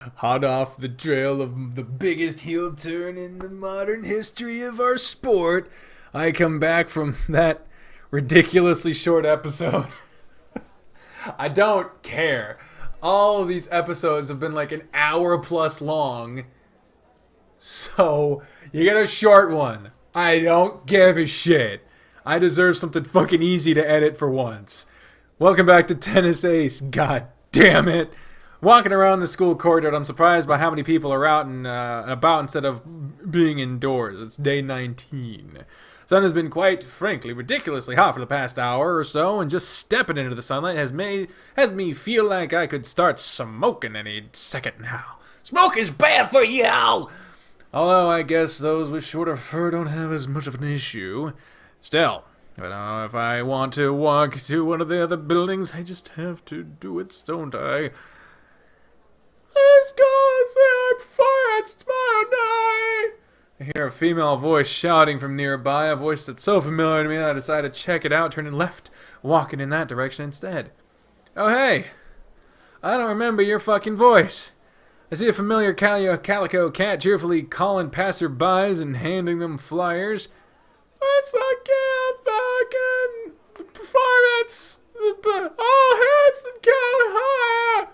Hot off the trail of the biggest heel turn in the modern history of our sport, I come back from that ridiculously short episode. I don't care. All of these episodes have been like an hour plus long. So, you get a short one. I don't give a shit. I deserve something fucking easy to edit for once. Welcome back to Tennis Ace. God damn it. Walking around the school courtyard, I'm surprised by how many people are out and about instead of being indoors. It's day 19. Sun has been quite frankly ridiculously hot for the past hour or so, and just stepping into the sunlight has me feel like I could start smoking any second now. Smoke is bad for you! Although I guess those with shorter fur don't have as much of an issue. Still, if I want to walk to one of the other buildings, I just have to do it, don't I? Let's go and say our performance tomorrow night! I hear a female voice shouting from nearby, a voice that's so familiar to me that I decided to check it out, turning left, walking in that direction instead. Oh hey, I don't remember your fucking voice. I see a familiar calico cat cheerfully calling passerbys and handing them flyers. Let's not get fucking performance! Oh, it's the higher!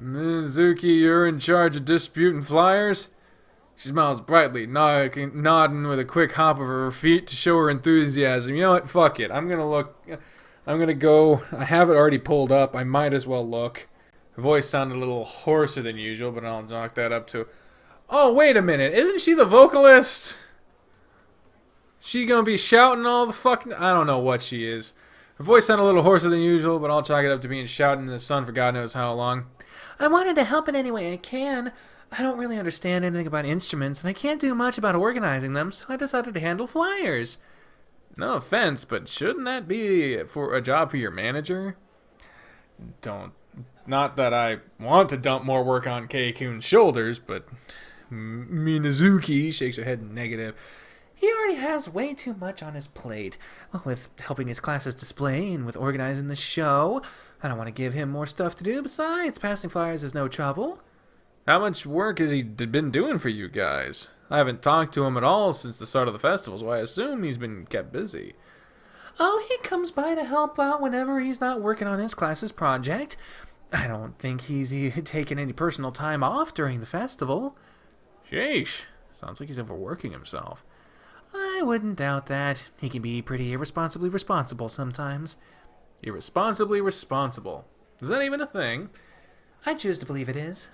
Minazuki, you're in charge of disputing flyers? She smiles brightly, nodding with a quick hop of her feet to show her enthusiasm. You know what? Fuck it. I'm gonna go. I have it already pulled up. I might as well look. Her voice sounded a little hoarser than usual, but I'll knock that up to... Oh, wait a minute. Isn't she the vocalist? She gonna be shouting all the fucking... I don't know what she is. Her voice sounded a little hoarser than usual, but I'll chalk it up to being shouting in the sun for God knows how long. I wanted to help in any way I can. I don't really understand anything about instruments, and I can't do much about organizing them, so I decided to handle flyers. No offense, but shouldn't that be for a job for your manager? Not that I want to dump more work on Keikun's shoulders, but Minazuki shakes her head negative. He already has way too much on his plate. Well, with helping his classes display and with organizing the show, I don't want to give him more stuff to do. Besides, passing flyers is no trouble. How much work has he been doing for you guys? I haven't talked to him at all since the start of the festival, so I assume he's been kept busy. Oh, he comes by to help out whenever he's not working on his class's project. I don't think he's taken any personal time off during the festival. Sheesh. Sounds like he's overworking himself. I wouldn't doubt that. He can be pretty irresponsibly responsible sometimes. Irresponsibly responsible? Is that even a thing? I choose to believe it is.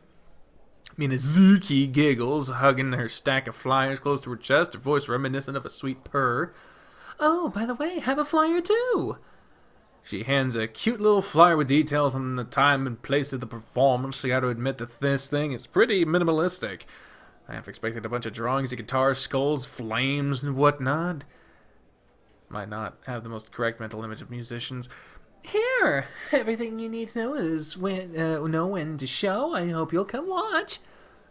Minazuki giggles, hugging her stack of flyers close to her chest, her voice reminiscent of a sweet purr. Oh, by the way, have a flyer too. She hands a cute little flyer with details on the time and place of the performance. I gotta admit that this thing is pretty minimalistic. I half expected a bunch of drawings of guitars, skulls, flames, and whatnot. Might not have the most correct mental image of musicians. Here, everything you need to know is know when to show. I hope you'll come watch.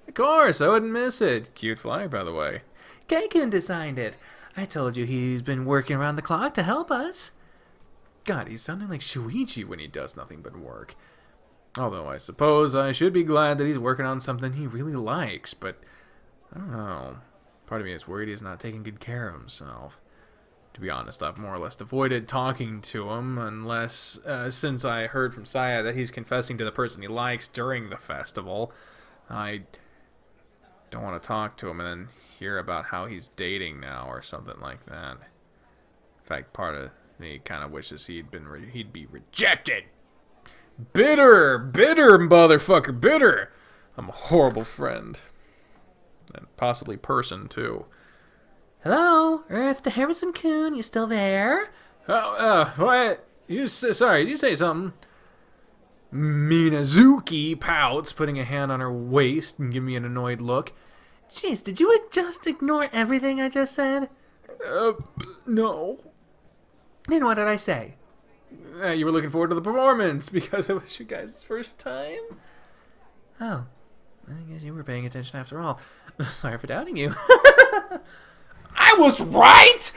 Of course, I wouldn't miss it. Cute flyer, by the way. Keikun designed it. I told you he's been working around the clock to help us. God, he's sounding like Shuichi when he does nothing but work. Although I suppose I should be glad that he's working on something he really likes, but I don't know. Part of me is worried he's not taking good care of himself. To be honest, I've more or less avoided talking to him, unless, since I heard from Saya that he's confessing to the person he likes during the festival. I don't want to talk to him and then hear about how he's dating now or something like that. In fact, part of me kind of wishes he'd be rejected. Bitter motherfucker, bitter. I'm a horrible friend. And possibly person, too. Hello, Earth to Harrison-kun, you still there? Oh, what? Sorry, did you say something? Minazuki pouts, putting a hand on her waist and giving me an annoyed look. Jeez, did you just ignore everything I just said? No. Then what did I say? You were looking forward to the performance because it was you guys' first time? Oh, I guess you were paying attention after all. Sorry for doubting you. I was right!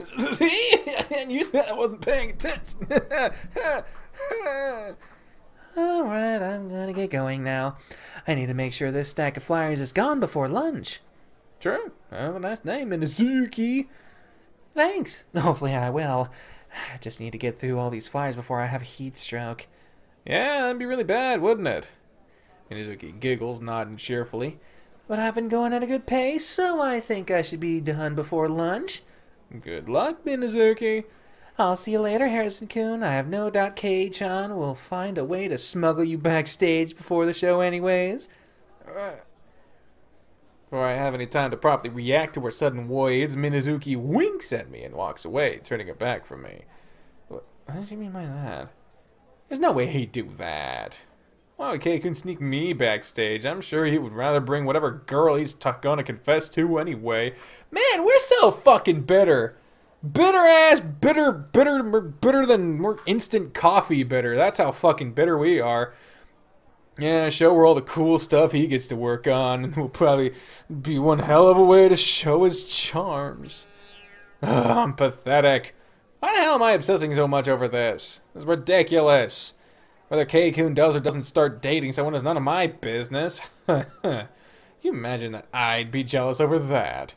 See? And you said I wasn't paying attention. Alright, I'm gonna get going now. I need to make sure this stack of flyers is gone before lunch. Sure, have a nice name, Minazuki. Thanks. Hopefully I will. I just need to get through all these flyers before I have a heat stroke. Yeah, that'd be really bad, wouldn't it? Minazuki giggles, nodding cheerfully. But I've been going at a good pace, so I think I should be done before lunch. Good luck, Minazuki. I'll see you later, Harrison-kun. I have no doubt Kei-chan will find a way to smuggle you backstage before the show anyways. Before I have any time to properly react to her sudden words, Minazuki winks at me and walks away, turning her back from me. What does she mean by that? There's no way he'd do that. Why would Kei-kun sneak me backstage? I'm sure he would rather bring whatever girl he's gonna confess to anyway. Man, we're so fucking bitter. Bitter ass, bitter than more instant coffee bitter. That's how fucking bitter we are. Yeah, show her all the cool stuff he gets to work on, and will probably be one hell of a way to show his charms. Ugh, I'm pathetic. Why the hell am I obsessing so much over this? It's ridiculous. Whether Kei-kun does or doesn't start dating someone is none of my business. You imagine that I'd be jealous over that?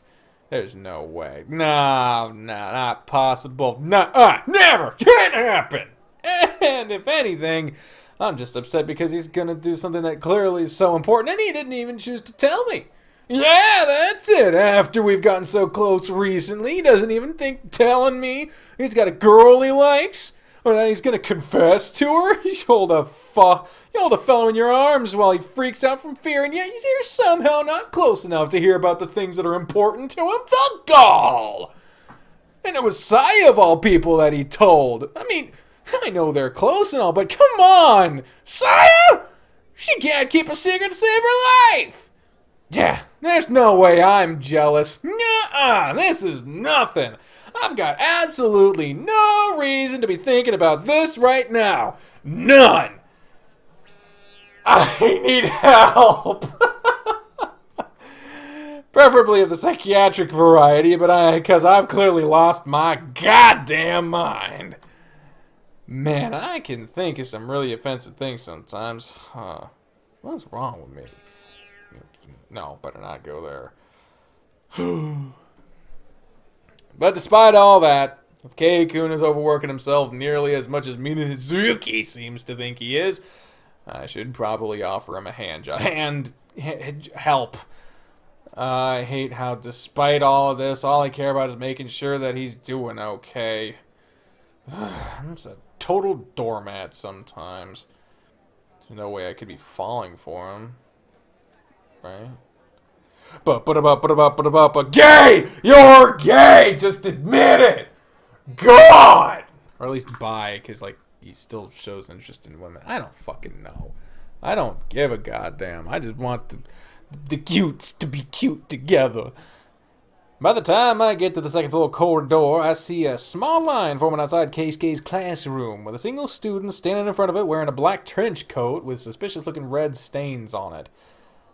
There's no way. No, not possible. Never! Can't happen! And if anything, I'm just upset because he's gonna do something that clearly is so important and he didn't even choose to tell me. Yeah, that's it. After we've gotten so close recently, he doesn't even think telling me he's got a girl he likes or that he's gonna confess to her. You hold a fellow in your arms while he freaks out from fear, and yet you're somehow not close enough to hear about the things that are important to him. The gall! And it was Saya of all people that he told. I mean, I know they're close and all, but come on! Saya? She can't keep a secret to save her life! Yeah, there's no way I'm jealous. Nuh-uh, this is nothing. I've got absolutely no reason to be thinking about this right now. None! I need help! Preferably of the psychiatric variety, but because I've clearly lost my goddamn mind. Man, I can think of some really offensive things sometimes. What's wrong with me? No, better not go there. But despite all that, if Kei-kun is overworking himself nearly as much as Minazuki seems to think he is, I should probably offer him a hand help. I hate how despite all of this, all I care about is making sure that he's doing okay. I'm just a total doormat sometimes. There's no way I could be falling for him. Right? But gay! You're gay! Just admit it! God! Or at least bi, because, like, he still shows interest in women. I don't fucking know. I don't give a goddamn. I just want the cutes to be cute together. By the time I get to the second floor corridor, I see a small line forming outside Keisuke's classroom, with a single student standing in front of it wearing a black trench coat with suspicious-looking red stains on it.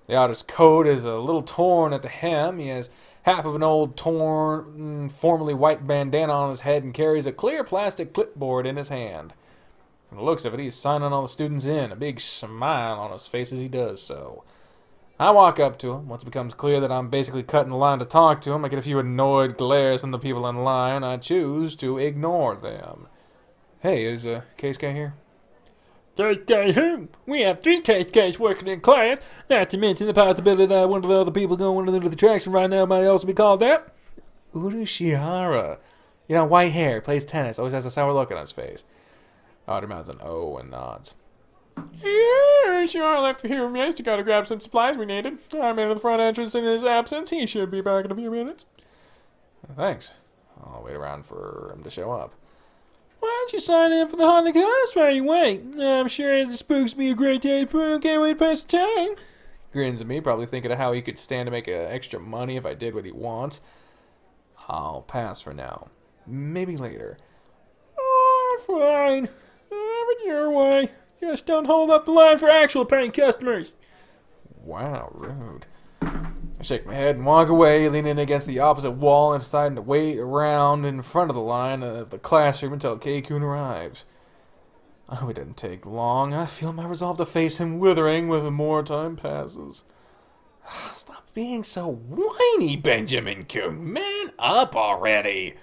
The artist's coat is a little torn at the hem. He has half of an old, torn, formerly white bandana on his head and carries a clear plastic clipboard in his hand. From the looks of it, he's signing all the students in, a big smile on his face as he does so. I walk up to him. Once it becomes clear that I'm basically cutting the line to talk to him, I get a few annoyed glares from the people in line. I choose to ignore them. Hey, is Keisuke here? Keisuke who? We have 3 Keisukes working in class, not to mention the possibility that one of the other people going into the attraction right now might also be called that. Urushihara. You know, white hair, plays tennis, always has a sour look on his face. Otter mouths an O and nods. Yeah, sure, I'll have to hear him. Yes, you gotta grab some supplies we needed. I'm in the front entrance in his absence. He should be back in a few minutes. Thanks. I'll wait around for him to show up. Why don't you sign in for the haunted class while you wait? I'm sure the spooks be a great day for can't wait to pass the time. Grins at me, probably thinking of how he could stand to make extra money if I did what he wants. I'll pass for now. Maybe later. Oh, fine. Have it your way. Just don't hold up the line for actual paying customers. Wow, rude. I shake my head and walk away, leaning against the opposite wall and deciding to wait around in front of the line of the classroom until Kei-kun arrives. Oh, it didn't take long. I feel my resolve to face him withering with more time passes. Stop being so whiny, Benjamin-kun. Man up already.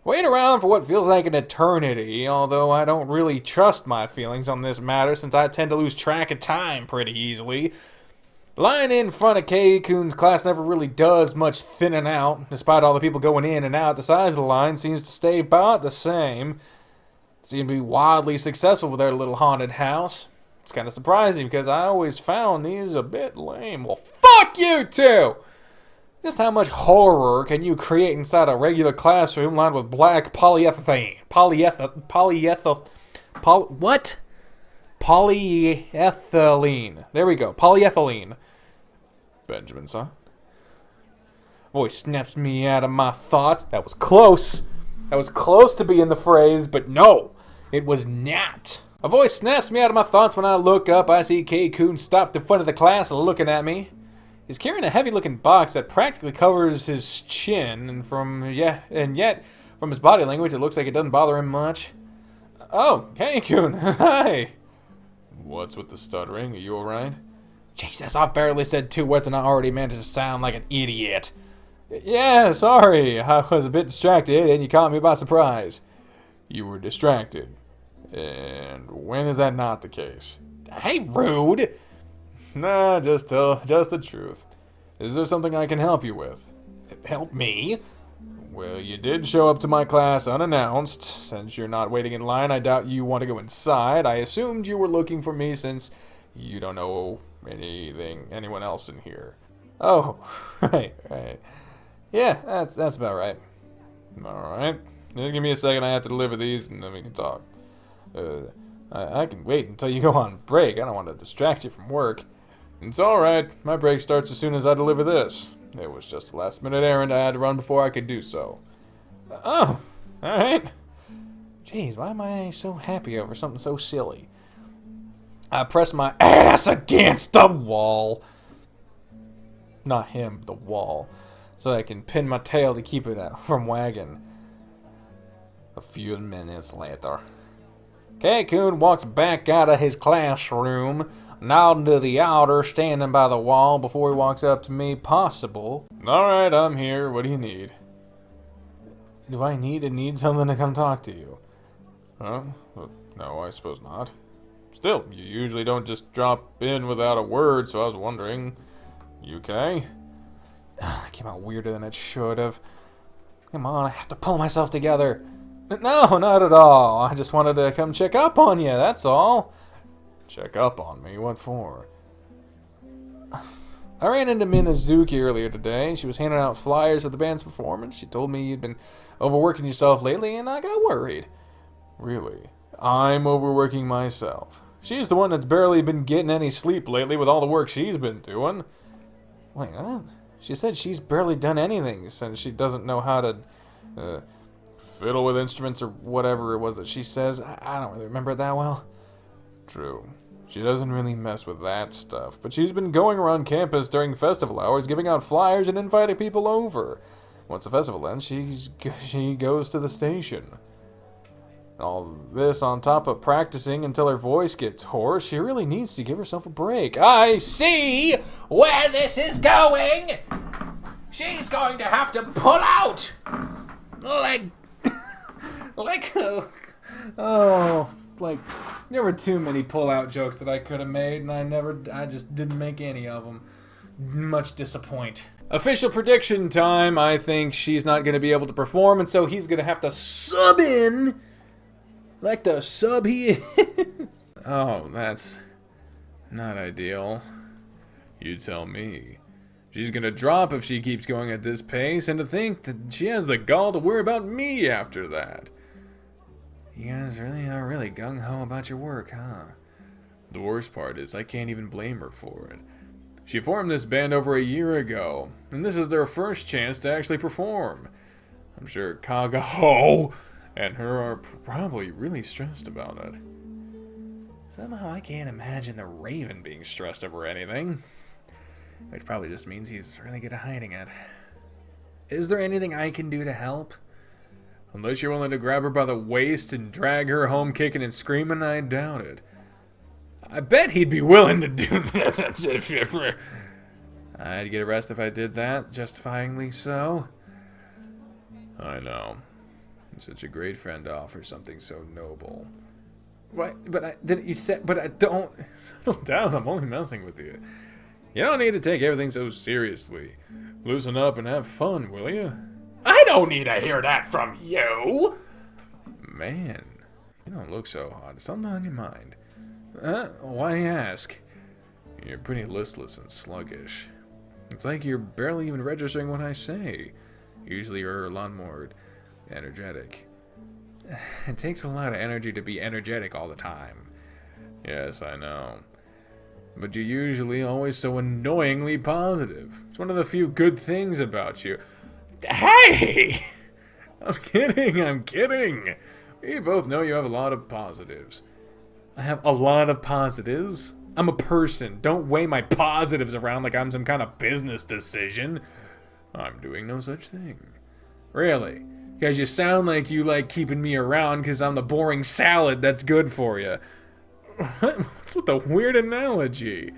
Wait around for what feels like an eternity, although I don't really trust my feelings on this matter since I tend to lose track of time pretty easily. The line in front of Keiku's class never really does much thinning out. Despite all the people going in and out, the size of the line seems to stay about the same. They seem to be wildly successful with their little haunted house. It's kind of surprising because I always found these a bit lame. Well, fuck you too! Just how much horror can you create inside a regular classroom lined with black polyethylene? Polyethylene. There we go. Polyethylene. Benjamin-san. Voice snaps me out of my thoughts. That was close. That was close to being the phrase, but no, it was not. A voice snaps me out of my thoughts when I look up. I see Keiko stopped in front of the class looking at me. He's carrying a heavy-looking box that practically covers his chin, and yet, from his body language, it looks like it doesn't bother him much. Oh, Keiko, hi. What's with the stuttering? Are you alright? Jesus, I've barely said 2 words and I already managed to sound like an idiot. Yeah, sorry. I was a bit distracted and you caught me by surprise. You were distracted. And when is that not the case? Hey, rude! Nah, just the truth. Is there something I can help you with? Help me? Well, you did show up to my class unannounced. Since you're not waiting in line, I doubt you want to go inside. I assumed you were looking for me since you don't know anyone else in here. Oh, right. Yeah, that's about right. Alright. Just give me a second, I have to deliver these and then we can talk. I can wait until you go on break. I don't want to distract you from work. It's alright. My break starts as soon as I deliver this. It was just a last-minute errand I had to run before I could do so. Oh, alright. Jeez, why am I so happy over something so silly? I press my ass against the wall. Not him, the wall. So I can pin my tail to keep it out from wagging. A few minutes later. Keiko walks back out of his classroom, nodding to the elder standing by the wall before he walks up to me. Possible. Alright, I'm here. What do you need? Do I need something to come talk to you? Huh? No, I suppose not. Still, you usually don't just drop in without a word, so I was wondering. You okay? It came out weirder than it should have. Come on, I have to pull myself together. No, not at all. I just wanted to come check up on you, that's all. Check up on me? What for? I ran into Minazuki earlier today. She was handing out flyers for the band's performance. She told me you'd been overworking yourself lately, and I got worried. Really? I'm overworking myself. She's the one that's barely been getting any sleep lately with all the work she's been doing. Wait, what? She said she's barely done anything since she doesn't know how to fiddle with instruments or whatever it was that she says. I don't really remember it that well. True. She doesn't really mess with that stuff, but she's been going around campus during festival hours giving out flyers and inviting people over. Once the festival ends, she goes to the station. All this on top of practicing until her voice gets hoarse. She really needs to give herself a break. I see where this is going! She's going to have to pull out! There were too many pull-out jokes that I could have made, and I just didn't make any of them. Much disappoint. Official prediction time. I think she's not going to be able to perform, and so he's going to have to sub in like the sub he is. Oh, that's not ideal. You tell me. She's going to drop if she keeps going at this pace, and to think that she has the gall to worry about me after that. You guys really are really gung-ho about your work, huh? The worst part is I can't even blame her for it. She formed this band over a year ago, and this is their first chance to actually perform. I'm sure Kagaho and her are probably really stressed about it. Somehow I can't imagine the Raven being stressed over anything. Which probably just means he's really good at hiding it. Is there anything I can do to help? Unless you're willing to grab her by the waist and drag her home kicking and screaming, I doubt it. I bet he'd be willing to do that. I'd get arrested if I did that, justifyingly so. I know. You're such a great friend to offer something so noble. What? But I didn't. You said. But I don't. Settle down. I'm only messing with you. You don't need to take everything so seriously. Loosen up and have fun, will you? I don't need to hear that from you. Man, you don't look so hot. Is something on your mind? Why ask? You're pretty listless and sluggish. It's like you're barely even registering what I say. Usually you're a lot more energetic. It takes a lot of energy to be energetic all the time. Yes, I know. But you're usually always so annoyingly positive. It's one of the few good things about you. Hey! I'm kidding. We both know you have a lot of positives. I have a lot of positives? I'm a person. Don't weigh my positives around like I'm some kind of business decision. I'm doing no such thing. Really? Because you sound like you like keeping me around because I'm the boring salad that's good for you. What's with the weird analogy?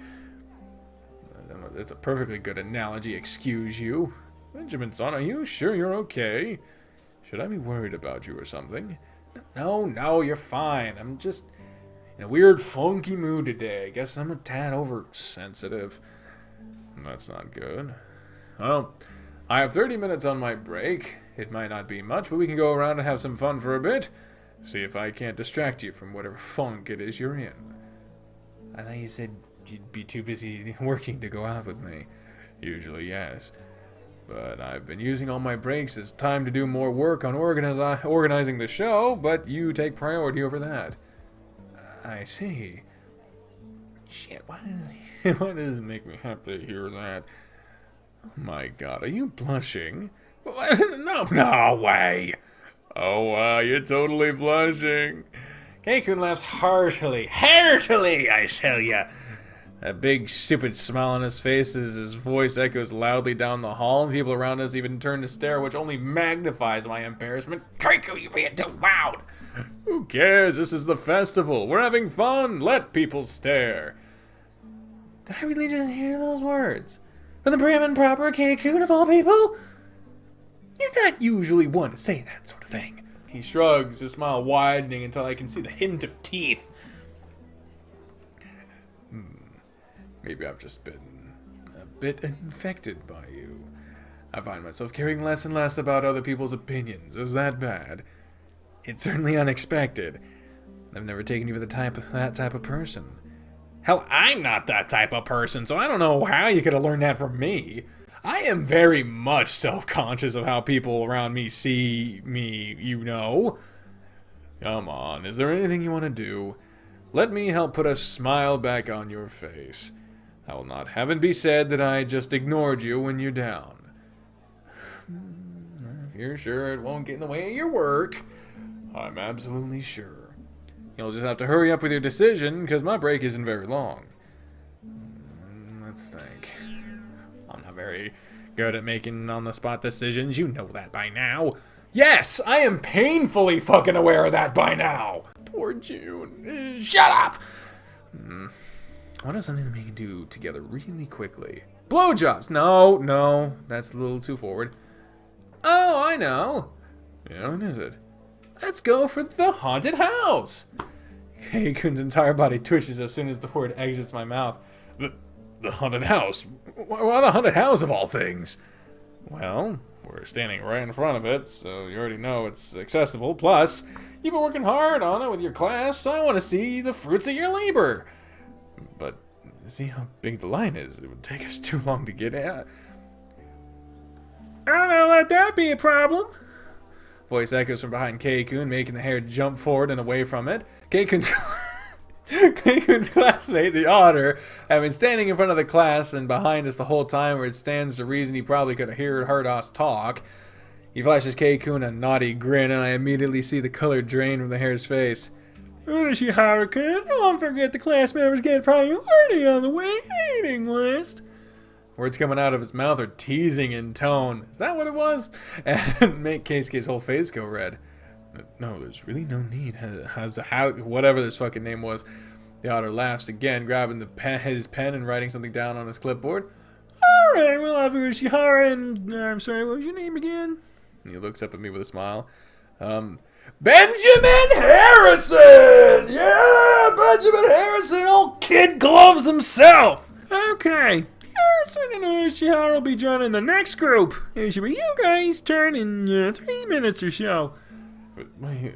It's a perfectly good analogy, excuse you. Benjamin-san, are you sure you're okay? Should I be worried about you or something? No, you're fine. I'm just in a weird, funky mood today. I guess I'm a tad oversensitive. That's not good. Well, I have 30 minutes on my break. It might not be much, but we can go around and have some fun for a bit. See if I can't distract you from whatever funk it is you're in. I thought you said you'd be too busy working to go out with me. Usually, yes. But I've been using all my breaks as time to do more work on organizing the show, but you take priority over that. I see. Shit, why does it make me happy to hear that? Oh my god, are you blushing? No way! Oh wow, you're totally blushing. Keikun laughs heartily, I tell ya. A big, stupid smile on his face as his voice echoes loudly down the hall, and people around us even turn to stare, which only magnifies my embarrassment. Keiko, you're being too loud! Who cares? This is the festival. We're having fun. Let people stare. Did I really just hear those words? From the prim and proper Keikun of all people? You're not usually one to say that sort of thing. He shrugs, his smile widening until I can see the hint of teeth. Maybe I've just been a bit infected by you. I find myself caring less and less about other people's opinions. Is that bad? It's certainly unexpected. I've never taken you for that type of person. Hell, I'm not that type of person, so I don't know how you could have learned that from me. I am very much self-conscious of how people around me see me, you know. Come on, is there anything you want to do? Let me help put a smile back on your face. I will not have it be said that I just ignored you when you're down. If you're sure it won't get in the way of your work, I'm absolutely sure. You'll just have to hurry up with your decision, because my break isn't very long. Let's think. I'm not very good at making on-the-spot decisions. You know that by now. Yes, I am painfully fucking aware of that by now. Poor June. Shut up! What is something that we can do together really quickly? Blowjobs! No, that's a little too forward. Oh, I know. Yeah, what is it? Let's go for the haunted house. Keikun's entire body twitches as soon as the word exits my mouth. The haunted house? Why the haunted house of all things? Well, we're standing right in front of it, so you already know it's accessible. Plus, you've been working hard on it with your class, so I want to see the fruits of your labor. But see how big the line is. It would take us too long to get at. I don't let that be a problem. Voice echoes from behind Keikun, making the hair jump forward and away from it. Keikun's classmate, the otter, had been standing in front of the class and behind us the whole time, where it stands to reason he probably could have heard us talk. He flashes Keikun a naughty grin, and I immediately see the color drain from the hare's face. Urashi Haruka, don't forget the class members get priority on the waiting list. Words coming out of his mouth are teasing in tone. Is that what it was? And make Keisuke's whole face go red. No, there's really no need. Whatever this fucking name was. The otter laughs again, grabbing his pen and writing something down on his clipboard. Alright, well, I've Ushihara and... I'm sorry, what was your name again? And he looks up at me with a smile. Benjamin Harrison! Yeah, Benjamin Harrison, old kid gloves himself! Okay. Harrison and Ushihara will be joining the next group. It should be you guys' turn in 3 minutes or so. Wait,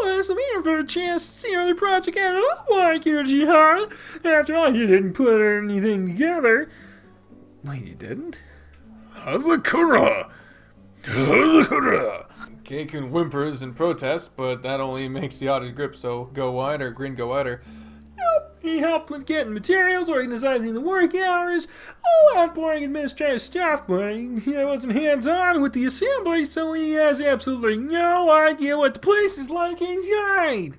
Well, this will be your first chance to see how the project ended up like, Ushihara. After all, you didn't put anything together. wait, you didn't? Hazakura! Hazakura! Keikun whimpers in protest, but that only makes the otter's grip go wider. Nope, he helped with getting materials, organizing the work hours, all that boring administrative stuff, but he wasn't hands-on with the assembly, so he has absolutely no idea what the place is like inside.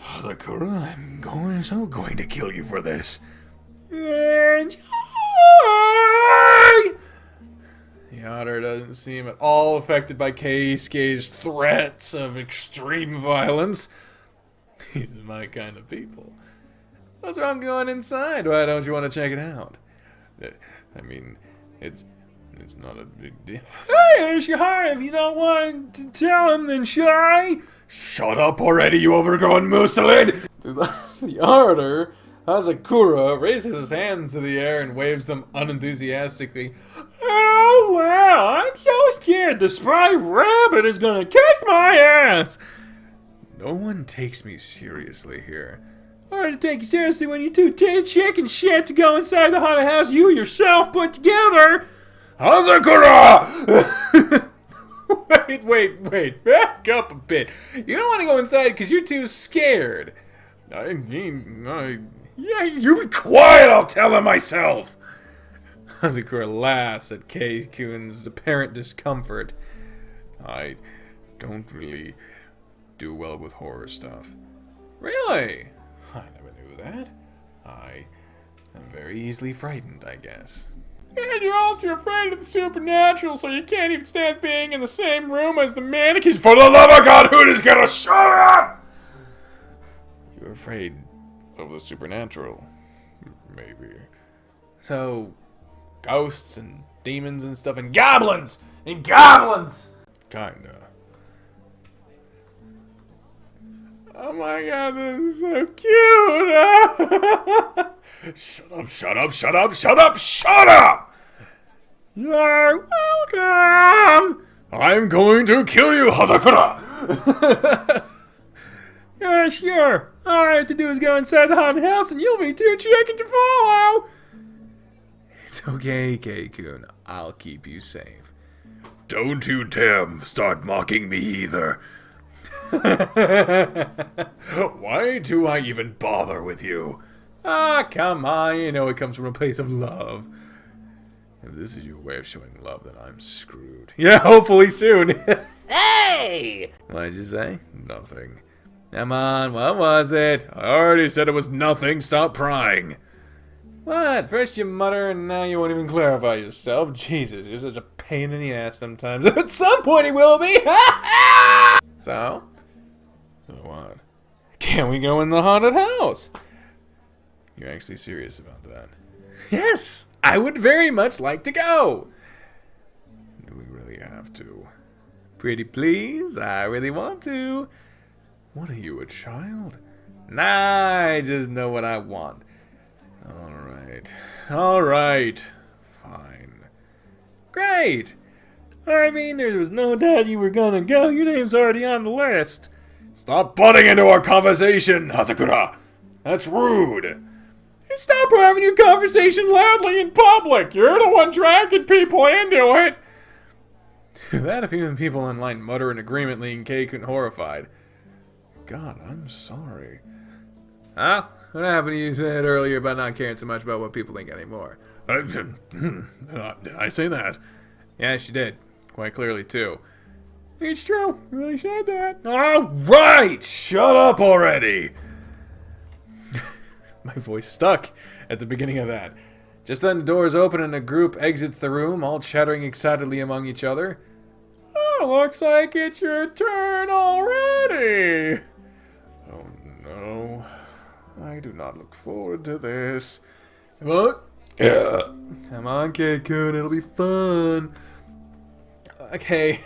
Hazakura, I'm so going to kill you for this. Enjoy! The otter doesn't seem at all affected by Keisuke's threats of extreme violence. These are my kind of people. What's wrong going inside? Why don't you want to check it out? I mean, it's not a big deal. Hey, Ushihara, if you don't want to tell him, then shy. Shut up already, you overgrown mustelid! The otter, Hazakura, raises his hands to the air and waves them unenthusiastically. Oh, wow, I'm so scared the spry rabbit is gonna kick my ass. No one takes me seriously here. Hard to take you seriously when you two chicken shit to go inside the haunted house you yourself put together. Hazakura! Wait, back up a bit. You don't want to go inside because you're too scared. I mean, yeah, you be quiet, I'll tell him myself. Hazakura laughs at Keikun's apparent discomfort. I don't really do well with horror stuff. Really? I never knew that. I am very easily frightened, I guess. And you're also afraid of the supernatural, so you can't even stand being in the same room as the mannequins. For the love of God, who is gonna shut up? You're afraid of the supernatural? Maybe. So, ghosts and demons and stuff and goblins! And goblins! Kinda. Oh my god, this is so cute! Shut up! You're welcome! I'm going to kill you, Hazakura! Yeah, sure. All I have to do is go inside the haunted house and you'll be too chicken to follow. It's okay, Keikun. I'll keep you safe. Don't you dare start mocking me either. Why do I even bother with you? Ah, come on, you know it comes from a place of love. If this is your way of showing love, then I'm screwed. Yeah, hopefully soon. Hey! What did you say? Nothing. Come on, what was it? I already said it was nothing. Stop prying. What? First you mutter and now you won't even clarify yourself. Jesus, you're such a pain in the ass sometimes. At some point he will be. So? So what? Can we go in the haunted house? You're actually serious about that? Yes! I would very much like to go! Do we really have to? Pretty please, I really want to. What are you, a child? Nah, I just know what I want. Alright. Fine. Great! I mean, there was no doubt you were gonna go. Your name's already on the list. Stop butting into our conversation, Hazakura! That's rude! And stop having your conversation loudly in public. You're the one dragging people into it. That a few people in line mutter in agreement, leaving Keikun horrified. God, I'm sorry. Huh? What happened to you said earlier about not caring so much about what people think anymore? Did I say that? Yes, you did. Quite clearly, too. It's true. You really said that. All right! Shut up already! My voice stuck at the beginning of that. Just then the doors open and a group exits the room, all chattering excitedly among each other. looks like it's your turn already. Oh no. I do not look forward to this. Come on. Come on, Keikun, it'll be fun. Okay.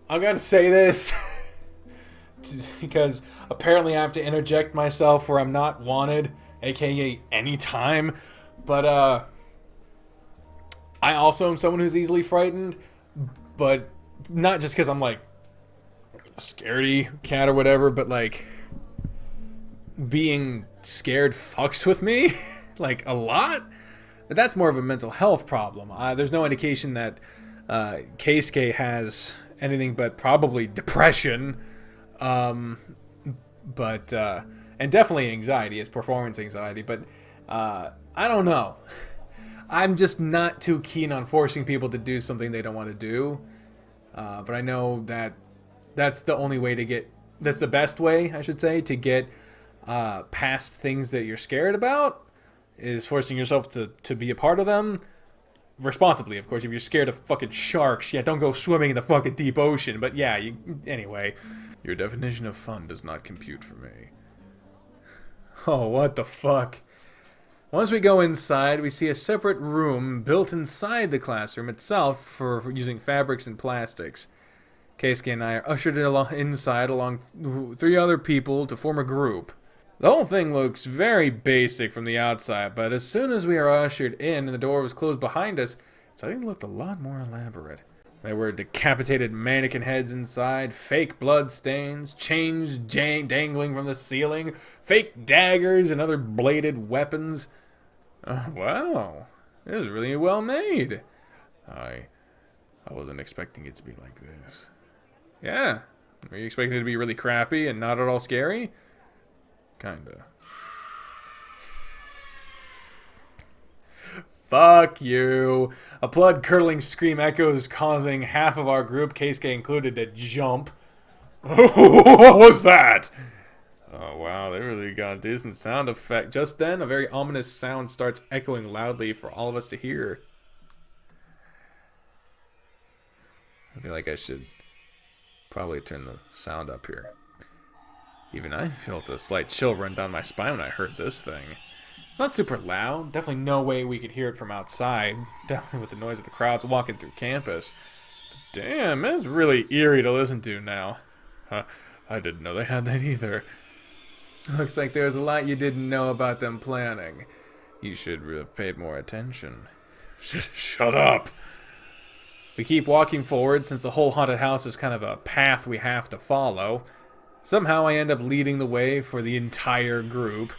I'm gonna say this because apparently I have to interject myself where I'm not wanted, aka anytime. But I also am someone who's easily frightened, but not just because I'm like a scaredy cat or whatever, but like being scared fucks with me like a lot. But that's more of a mental health problem. There's no indication that Keisuke has anything but probably depression, but and definitely anxiety. It's performance anxiety, but I don't know. I'm just not too keen on forcing people to do something they don't want to do. But I know that that's the only way to get. That's the best way, I should say, to get past things that you're scared about. Is forcing yourself to be a part of them. Responsibly, of course. If you're scared of fucking sharks, yeah, don't go swimming in the fucking deep ocean. But yeah, anyway. Your definition of fun does not compute for me. Oh, what the fuck? Once we go inside, we see a separate room built inside the classroom itself for using fabrics and plastics. Keisuke and I are ushered inside along 3 other people to form a group. The whole thing looks very basic from the outside, but as soon as we are ushered in and the door was closed behind us, it suddenly looked a lot more elaborate. There were decapitated mannequin heads inside, fake blood stains, chains dangling from the ceiling, fake daggers and other bladed weapons. Wow, it was really well made. I wasn't expecting it to be like this. Yeah, were you expecting it to be really crappy and not at all scary? Kinda. Fuck you. A blood-curdling scream echoes, causing half of our group, Keisuke included, to jump. What was that? Oh wow, they really got a decent sound effect. Just then, a very ominous sound starts echoing loudly for all of us to hear. I feel like I should probably turn the sound up here. Even I felt a slight chill run down my spine when I heard this thing. It's not super loud. Definitely no way we could hear it from outside. Definitely with the noise of the crowds walking through campus. But damn, that's really eerie to listen to now. I didn't know they had that either. Looks like there's a lot you didn't know about them planning. You should have paid more attention. Shut up! We keep walking forward since the whole haunted house is kind of a path we have to follow. Somehow I end up leading the way for the entire group.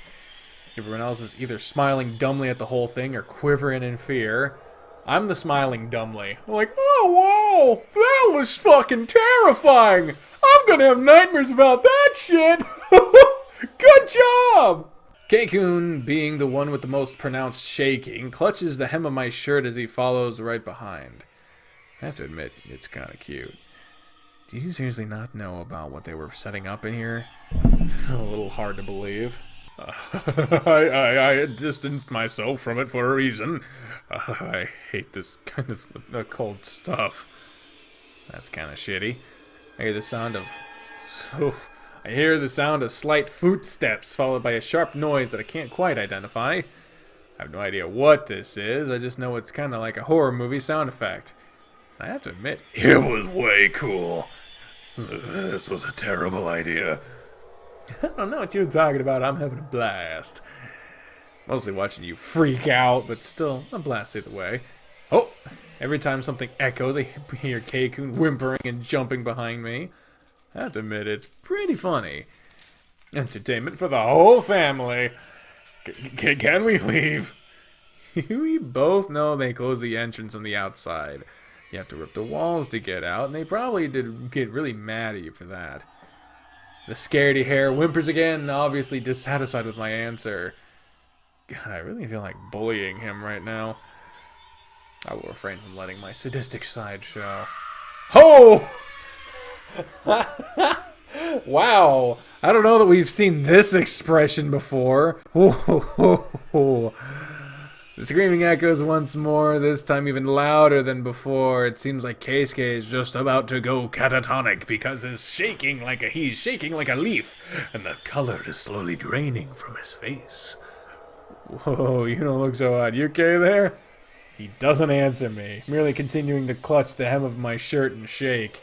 Everyone else is either smiling dumbly at the whole thing or quivering in fear. I'm the smiling dumbly. I'm like, oh, whoa, that was fucking terrifying. I'm gonna have nightmares about that shit. Good job. Keikun, being the one with the most pronounced shaking, clutches the hem of my shirt as he follows right behind. I have to admit, it's kind of cute. Do you seriously not know about what they were setting up in here? A little hard to believe. I distanced myself from it for a reason. I hate this kind of occult stuff. That's kind of shitty. I hear the sound of slight footsteps followed by a sharp noise that I can't quite identify. I have no idea what this is. I just know it's kind of like a horror movie sound effect. I have to admit, it was way cool. This was a terrible idea. I don't know what you're talking about. I'm having a blast. Mostly watching you freak out, but still a blast either way. Oh, every time something echoes, I hear Keikun whimpering and jumping behind me. I have to admit, it's pretty funny. Entertainment for the whole family. Can we leave? We both know they closed the entrance on the outside. You have to rip the walls to get out, and they probably did get really mad at you for that. The scaredy hair whimpers again, obviously dissatisfied with my answer. God, I really feel like bullying him right now. I will refrain from letting my sadistic side show. Ho! Wow, I don't know that we've seen this expression before. The screaming echoes once more, this time even louder than before. It seems like Keisuke is just about to go catatonic because he's shaking like a leaf, and the color is slowly draining from his face. Whoa, you don't look so hot. You okay there? He doesn't answer me, merely continuing to clutch the hem of my shirt and shake.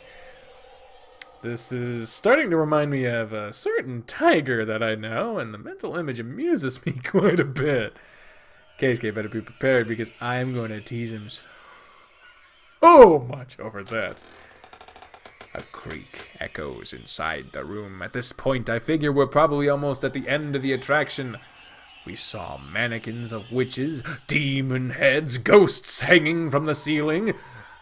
This is starting to remind me of a certain tiger that I know, and the mental image amuses me quite a bit. Keisuke better be prepared because I am going to tease him so much over this. A creak echoes inside the room. At this point, I figure we're probably almost at the end of the attraction. We saw mannequins of witches, demon heads, ghosts hanging from the ceiling.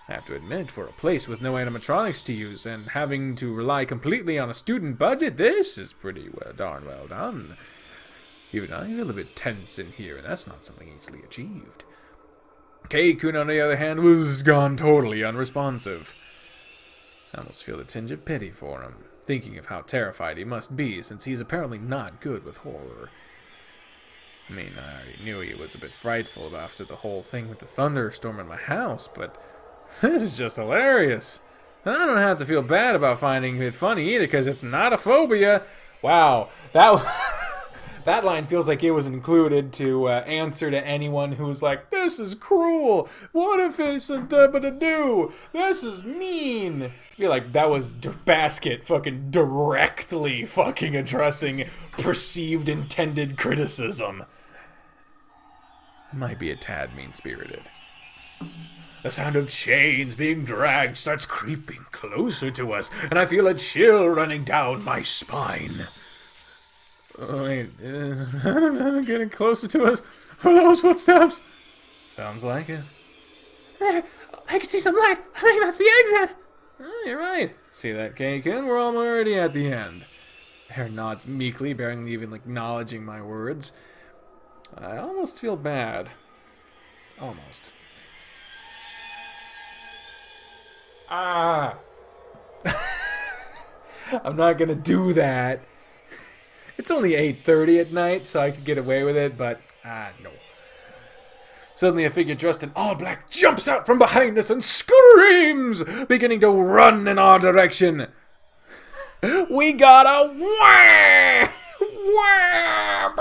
I have to admit, for a place with no animatronics to use and having to rely completely on a student budget, this is pretty darn well done. Even I feel a bit tense in here, and that's not something easily achieved. Kei-kun, on the other hand, was gone totally unresponsive. I almost feel a tinge of pity for him, thinking of how terrified he must be, since he's apparently not good with horror. I mean, I already knew he was a bit frightful after the whole thing with the thunderstorm in my house, but this is just hilarious. And I don't have to feel bad about finding it funny either, because it's not a phobia. Wow, that line feels like it was included to answer to anyone who's like, this is cruel. What if it's a da-ba-da-do? This is mean. I feel like that was Basket fucking directly fucking addressing perceived intended criticism. I might be a tad mean-spirited. The sound of chains being dragged starts creeping closer to us, and I feel a chill running down my spine. Oh, wait, is getting closer to us? Are those footsteps? Sounds like it. There, I can see some light. I think that's the exit. Oh, you're right. See that, Kei-kun? We're already at the end. Hare nods meekly, barely even acknowledging my words. I almost feel bad. Almost. Ah! I'm not gonna do that. It's only 8:30 at night, so I could get away with it, but, no. Suddenly a figure dressed in all black jumps out from behind us and screams, beginning to run in our direction. We got a wham! Wham!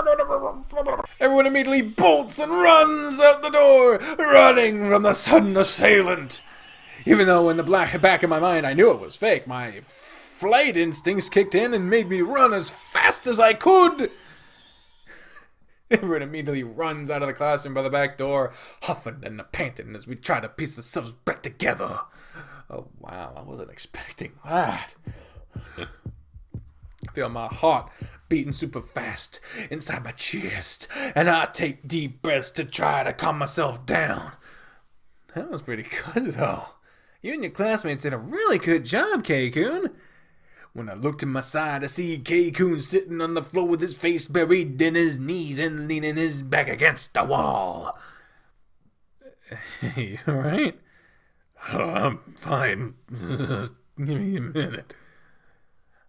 Everyone immediately bolts and runs out the door, running from the sudden assailant. Even though in the back of my mind I knew it was fake, my flight instincts kicked in and made me run as fast as I could. Everyone immediately runs out of the classroom by the back door, huffing and panting as we try to piece ourselves back together. Oh, wow, I wasn't expecting that. I feel my heart beating super fast inside my chest, and I take deep breaths to try to calm myself down. That was pretty good, though. You and your classmates did a really good job, Kei-kun. When I looked to my side, I see Kei-kun sitting on the floor with his face buried in his knees and leaning his back against the wall. You alright? I'm fine. Give me a minute.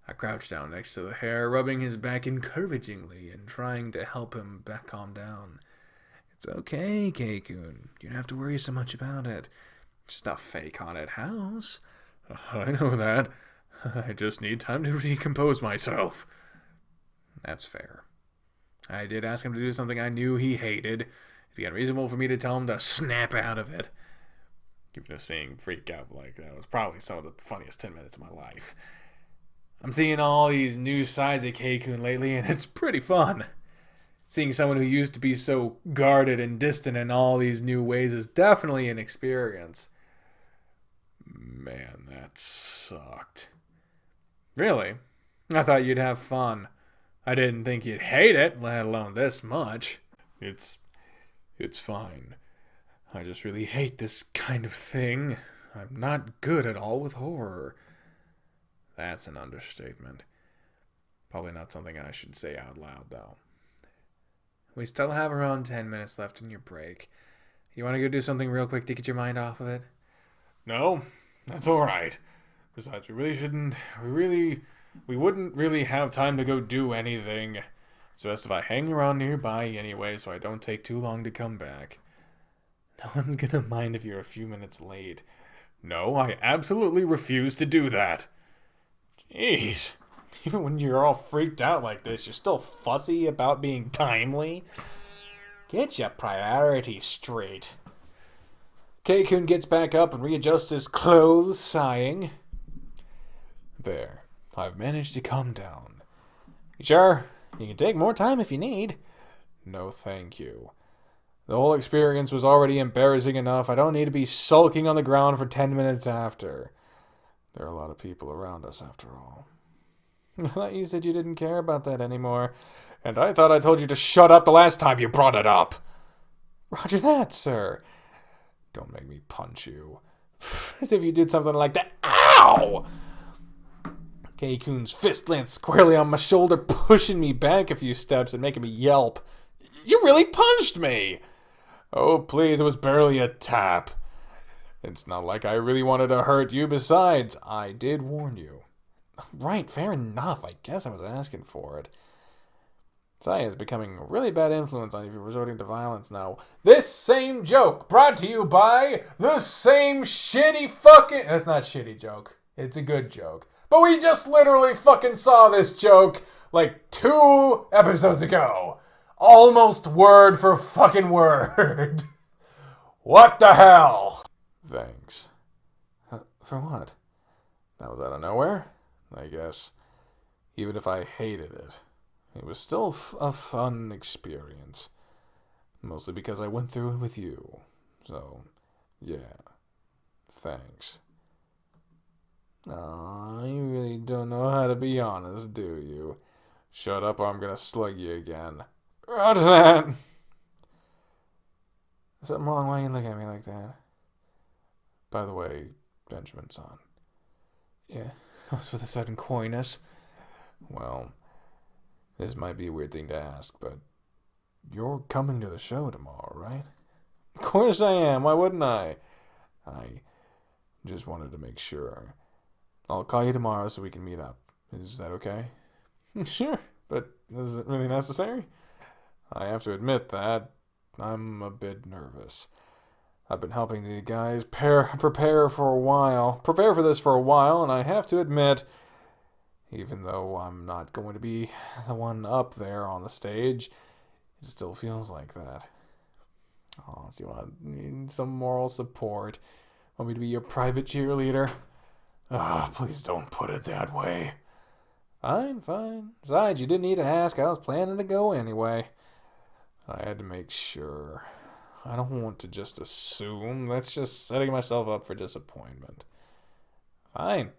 I crouched down next to the Hare, rubbing his back encouragingly and trying to help him calm down. It's okay, Kei-kun. You don't have to worry so much about it. It's just a fake haunted house. I know that. I just need time to recompose myself. That's fair. I did ask him to do something I knew he hated. It'd be unreasonable for me to tell him to snap out of it. Even just seeing freak out like that was probably some of the funniest 10 minutes of my life. I'm seeing all these new sides of Kei-kun lately, and it's pretty fun. Seeing someone who used to be so guarded and distant in all these new ways is definitely an experience. Man, that sucked. Really? I thought you'd have fun. I didn't think you'd hate it, let alone this much. It's fine. I just really hate this kind of thing. I'm not good at all with horror. That's an understatement. Probably not something I should say out loud, though. We still have around 10 minutes left in your break. You want to go do something real quick to get your mind off of it? No, that's all right. Besides, we wouldn't really have time to go do anything. It's best if I hang around nearby anyway so I don't take too long to come back. No one's gonna mind if you're a few minutes late. No, I absolutely refuse to do that. Jeez. Even when you're all freaked out like this, you're still fussy about being timely? Get your priorities straight. Keikun gets back up and readjusts his clothes, sighing. There. I've managed to calm down. You sure? You can take more time if you need. No, thank you. The whole experience was already embarrassing enough. I don't need to be sulking on the ground for 10 minutes after. There are a lot of people around us, after all. I thought you said you didn't care about that anymore. And I thought I told you to shut up the last time you brought it up. Roger that, sir. Don't make me punch you. As if you did something like that. Ow! Keikun's fist lands squarely on my shoulder, pushing me back a few steps and making me yelp. You really punched me! Oh, please, it was barely a tap. It's not like I really wanted to hurt you. Besides, I did warn you. Right, fair enough. I guess I was asking for it. Saya is becoming a really bad influence on you if you're resorting to violence now. This same joke brought to you by the same shitty fucking... That's not shitty joke. It's a good joke. But we just literally fucking saw this joke like 2 episodes ago. Almost word for fucking word. What the hell? Thanks. For what? That was out of nowhere? I guess. Even if I hated it, it was still a fun experience. Mostly because I went through it with you. So, yeah. Thanks. Aw, you really don't know how to be honest, do you? Shut up or I'm gonna slug you again. Roger that! Is something wrong? Why are you looking at me like that? By the way, Benjamin-san. Yeah, I was with a sudden coyness. Well, this might be a weird thing to ask, but you're coming to the show tomorrow, right? Of course I am. Why wouldn't I? I just wanted to make sure. I'll call you tomorrow so we can meet up. Is that okay? Sure, but is it really necessary? I have to admit that I'm a bit nervous. I've been helping the guys prepare for this for a while, and I have to admit, even though I'm not going to be the one up there on the stage, it still feels like that. Oh, so you need some moral support? Want me to be your private cheerleader? Please don't put it that way. Fine. Besides, you didn't need to ask. I was planning to go anyway. I had to make sure. I don't want to just assume. That's just setting myself up for disappointment. Fine.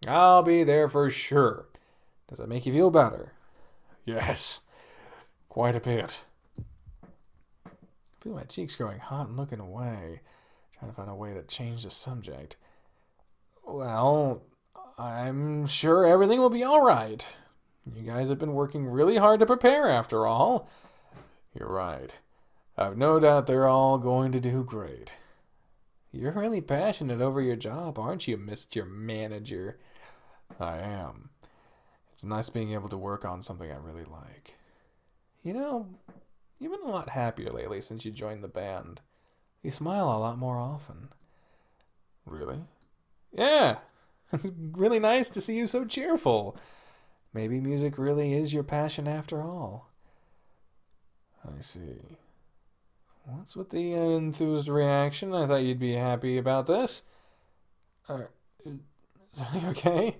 I'll be there for sure. Does that make you feel better? Yes. Quite a bit. I feel my cheeks growing hot and looking away. Trying to find a way to change the subject. Well, I'm sure everything will be alright. You guys have been working really hard to prepare after all. You're right. I've no doubt they're all going to do great. You're really passionate over your job, aren't you, Mr. Manager? I am. It's nice being able to work on something I really like. You know, you've been a lot happier lately since you joined the band. You smile a lot more often. Really? Yeah. It's really nice to see you so cheerful. Maybe music really is your passion after all. I see. What's with the enthused reaction? I thought you'd be happy about this. Is everything okay?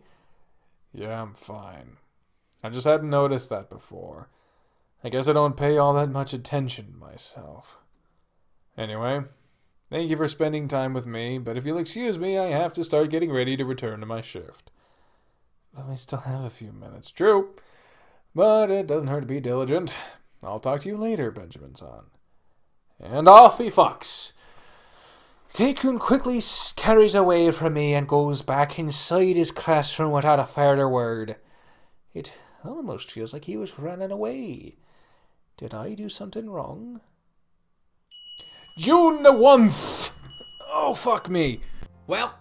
Yeah, I'm fine. I just hadn't noticed that before. I guess I don't pay all that much attention myself. Anyway, thank you for spending time with me, but if you'll excuse me, I have to start getting ready to return to my shift. But we still have a few minutes. True, but it doesn't hurt to be diligent. I'll talk to you later, Benjamin-san. And off he fucks. Keikun quickly scurries away from me and goes back inside his classroom without a further word. It almost feels like he was running away. Did I do something wrong? June the 1st! Oh, fuck me. Well,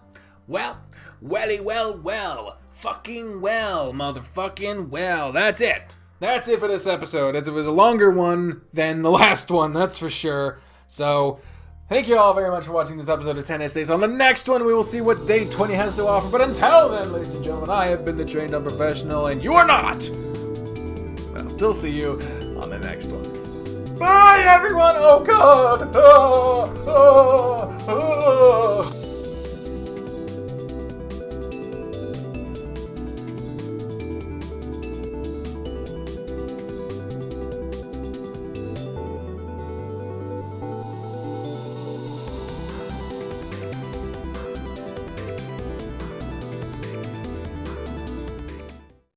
fucking well, motherfucking well. That's it. that's it for this episode. It was a longer one than the last one, that's for sure. So, thank you all very much for watching this episode of 10 Essays. On the next one, we will see what Day 20 has to offer. But until then, ladies and gentlemen, I have been the trained unprofessional, and you are not! I'll still see you on the next one. Bye, everyone! Oh, God!